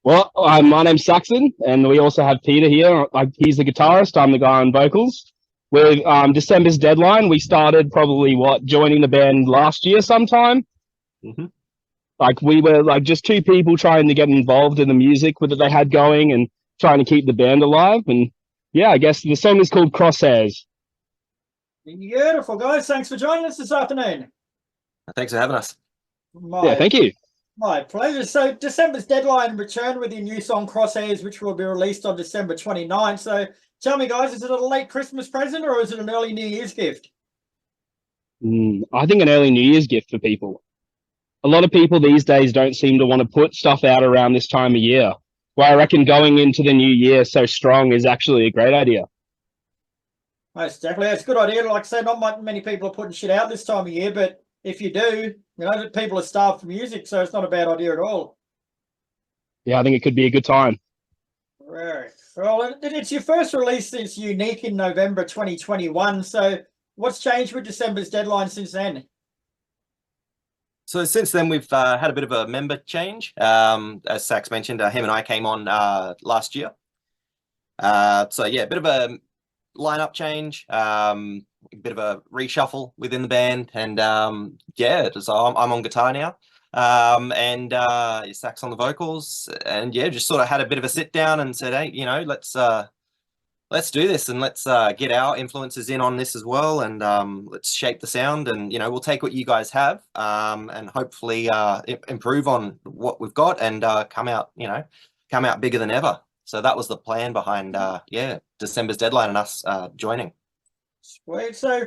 My name's Saxxon, and we also have Peter here. He's the guitarist. I'm the guy on vocals. With December's deadline, we started probably joining the band last year sometime. Mm-hmm. We were just two people trying to get involved in the music that they had going and trying to keep the band alive. And yeah, I guess the song is called Crosshairs. Beautiful, guys. Thanks for joining us this afternoon. Thanks for having us. Yeah, thank you. My pleasure. So December's deadline returned with your new song Crosshairs, which will be released on December 29th. So tell me, guys, is it a late Christmas present or is it an early New Year's gift? I think an early New Year's gift for people. A lot of people these days don't seem to want to put stuff out around this time of year. Well, I reckon going into the new year so strong is actually a great idea. Most definitely. It's a good idea. Like I said, not many people are putting shit out this time of year, but if you do, people are starved for music, so it's not a bad idea at all. Yeah, I think it could be a good time. Right. Well, it's your first release since Unique in November 2021. So what's changed with December's deadline since then? So since then, we've had a bit of a member change. As Sax mentioned, him and I came on last year. So yeah, a bit of a lineup change, a bit of a reshuffle within the band, and yeah, so I'm on guitar now, and Sax on the vocals, and yeah, just sort of had a bit of a sit down and said, hey, let's do this, and let's get our influences in on this as well, and let's shape the sound, and we'll take what you guys have, and hopefully improve on what we've got, and come out bigger than ever. So that was the plan behind yeah, December's deadline and us joining. Sweet. So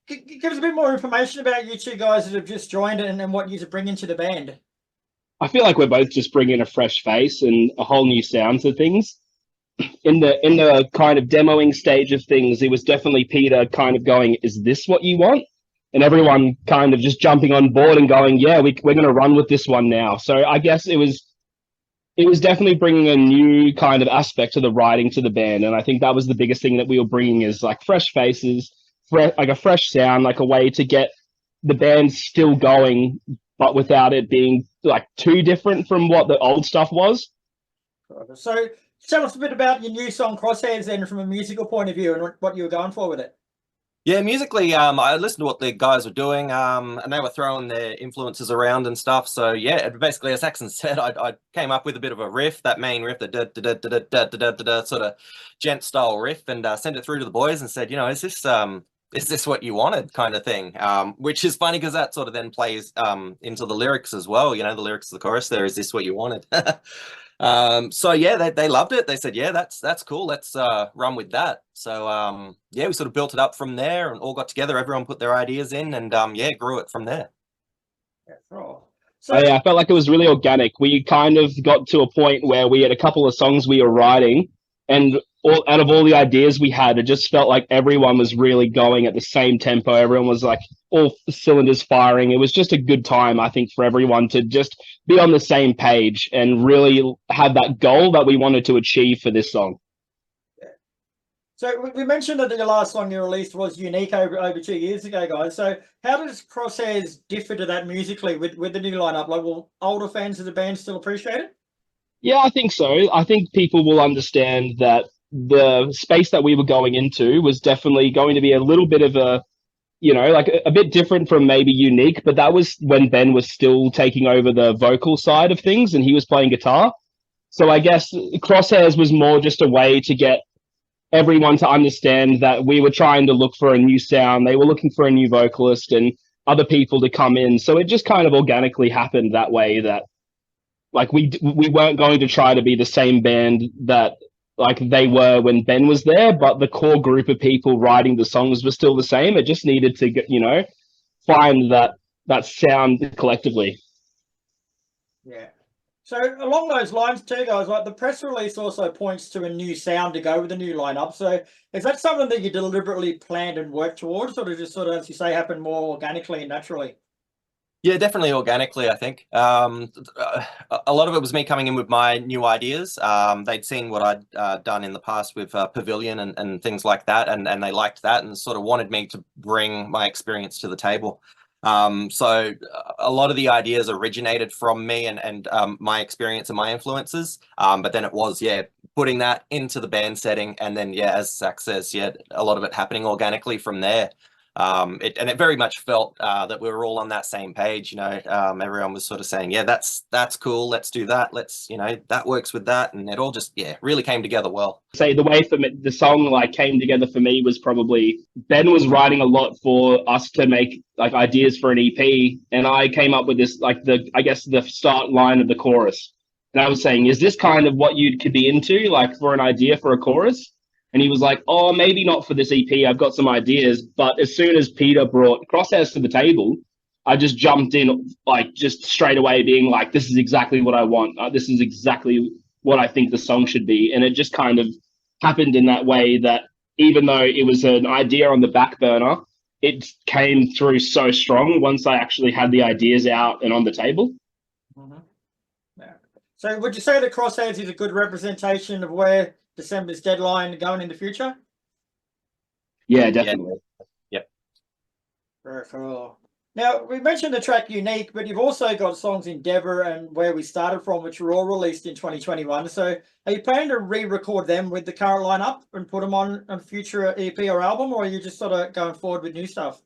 give us a bit more information about you two guys that have just joined and what you're bringing to the band. I feel like we're both just bringing a fresh face and a whole new sound to things. In the kind of demoing stage of things, it was definitely Peter kind of going, is this what you want? And everyone kind of just jumping on board and going, yeah, we're going to run with this one now. So I guess it was definitely bringing a new kind of aspect to the writing to the band. And I think that was the biggest thing that we were bringing, is like fresh faces, like a fresh sound, like a way to get the band still going, but without it being like too different from what the old stuff was. So tell us a bit about your new song Crosshairs then, from a musical point of view, and what you were going for with it. Yeah, musically, I listened to what the guys were doing, and they were throwing their influences around and stuff. So yeah, basically, as Saxxon said, I came up with a bit of a riff, that main riff, the da da da da da da da da sort of gent style riff, and sent it through to the boys and said, is this what you wanted, kind of thing? Which is funny because that sort of then plays into the lyrics as well. The lyrics of the chorus there, is this what you wanted? So yeah, they loved it. They said, yeah, that's cool. Let's run with that. So yeah, we sort of built it up from there and all got together. Everyone put their ideas in, and yeah, grew it from there. Yeah, sure. So yeah, I felt like it was really organic. We kind of got to a point where we had a couple of songs we were writing, and out of all the ideas we had, it just felt like everyone was really going at the same tempo. Everyone was like all cylinders firing. It was just a good time, I think, for everyone to just be on the same page and really have that goal that we wanted to achieve for this song. Yeah. So we mentioned that the last song you released was Unique over 2 years ago, guys. So how does Crosshairs differ to that musically with the new lineup? Like, will older fans of the band still appreciate it? Yeah, I think so. I think people will understand that the space that we were going into was definitely going to be a little bit of a, like a bit different from maybe Unique, but that was when Ben was still taking over the vocal side of things and he was playing guitar. So I guess Crosshairs was more just a way to get everyone to understand that we were trying to look for a new sound. They were looking for a new vocalist and other people to come in. So it just kind of organically happened that way, that like we weren't going to try to be the same band that like they were when Ben was there, but the core group of people writing the songs was still the same. It just needed to, find that sound collectively. Yeah. So along those lines too, guys, like the press release also points to a new sound to go with the new lineup. So is that something that you deliberately planned and worked towards, or just sort of, as you say, happen more organically and naturally? Yeah, definitely organically, I think. A lot of it was me coming in with my new ideas. They'd seen what I'd done in the past with Pavilion and things like that, and they liked that and sort of wanted me to bring my experience to the table. So a lot of the ideas originated from me and my experience and my influences. But then it was, yeah, putting that into the band setting, and then, yeah, as Zach says, yeah, a lot of it happening organically from there. It very much felt that we were all on that same page. You know, everyone was sort of saying, yeah, that's cool, let's do that, let's, you know, that works with that, and it all just, yeah, really came together well. Say the way for me, the song like came together for me was probably Ben was writing a lot for us to make like ideas for an EP, and I came up with this like the start line of the chorus, and I was saying, is this kind of what you could be into, like for an idea for a chorus? And he was like, oh, maybe not for this EP. I've got some ideas. But as soon as Peter brought Crosshairs to the table, I just jumped in, like, just straight away being like, this is exactly what I want. This is exactly what I think the song should be. And it just kind of happened in that way that even though it was an idea on the back burner, it came through so strong once I actually had the ideas out and on the table. Mm-hmm. Yeah. So would you say that Crosshairs is a good representation of where December's Deadline going in the future? Yeah, definitely. Yep. Very cool. Now, we mentioned the track Unique, but you've also got songs Endeavour and Where We Started From, which were all released in 2021. So are you planning to re-record them with the current lineup and put them on a future EP or album, or are you just sort of going forward with new stuff?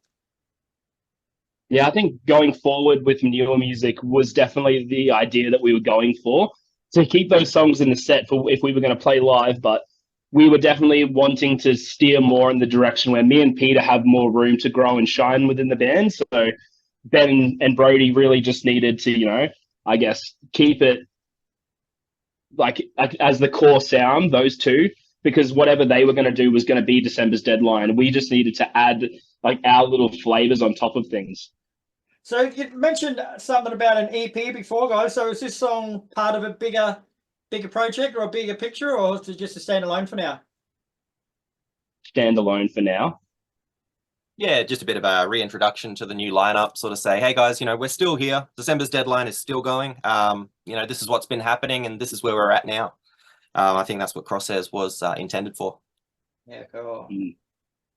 Yeah, I think going forward with newer music was definitely the idea that we were going for, to keep those songs in the set for if we were going to play live. But we were definitely wanting to steer more in the direction where me and Peter have more room to grow and shine within the band. So Ben and Brody really just needed to, you know, I guess, keep it like as the core sound, those two, because whatever they were going to do was going to be December's Deadline. We just needed to add like our little flavors on top of things. So you mentioned something about an EP before, guys. So is this song part of a bigger project or a bigger picture, or is it just a standalone for now? Standalone for now. Yeah, just a bit of a reintroduction to the new lineup, sort of say, hey guys, you know, we're still here. December's Deadline is still going. You know, this is what's been happening and this is where we're at now. I think that's what Crosshairs was intended for. Yeah, cool.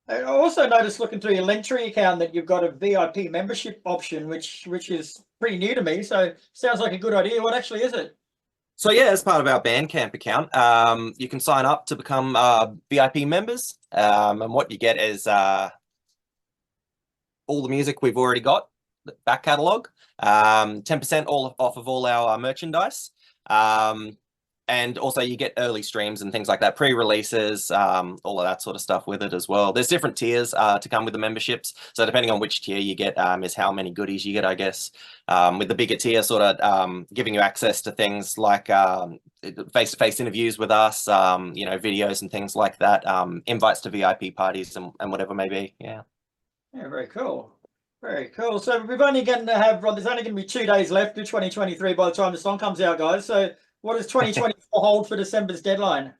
I also noticed looking through your Linktree account that you've got a VIP membership option, which is pretty new to me. So sounds like a good idea. What actually is it? So yeah, as part of our Bandcamp account, you can sign up to become VIP members. And what you get is all the music we've already got, the back catalogue, 10% off of all our merchandise. And also you get early streams and things like that, pre-releases, all of that sort of stuff with it as well. There's different tiers to come with the memberships. So depending on which tier you get is how many goodies you get, I guess. With the bigger tier sort of giving you access to things like face-to-face interviews with us, you know, videos and things like that, invites to VIP parties and whatever may be, yeah. Yeah, very cool. Very cool. So we've only going to have, there's only going to be 2 days left to 2023 by the time the song comes out, guys. So what does 2024 hold for December's Deadline?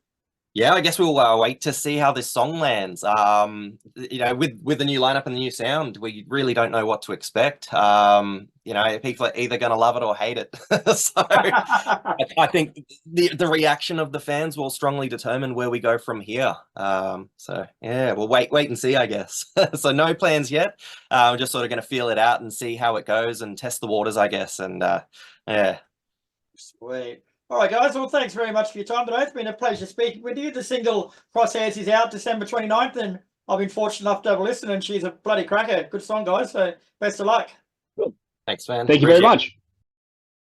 Yeah, I guess we'll wait to see how this song lands. You know, with the new lineup and the new sound, we really don't know what to expect. You know, people are either going to love it or hate it. So I think the reaction of the fans will strongly determine where we go from here. So yeah, we'll wait and see, I guess. So no plans yet. We're just sort of going to feel it out and see how it goes and test the waters, I guess. And yeah. Sweet. All right, guys. Well, thanks very much for your time today. It's been a pleasure speaking with you. The single Crosshairs is out December 29th, and I've been fortunate enough to have a listen, and she's a bloody cracker. Good song, guys. So best of luck. Thanks, man. Thank you very much.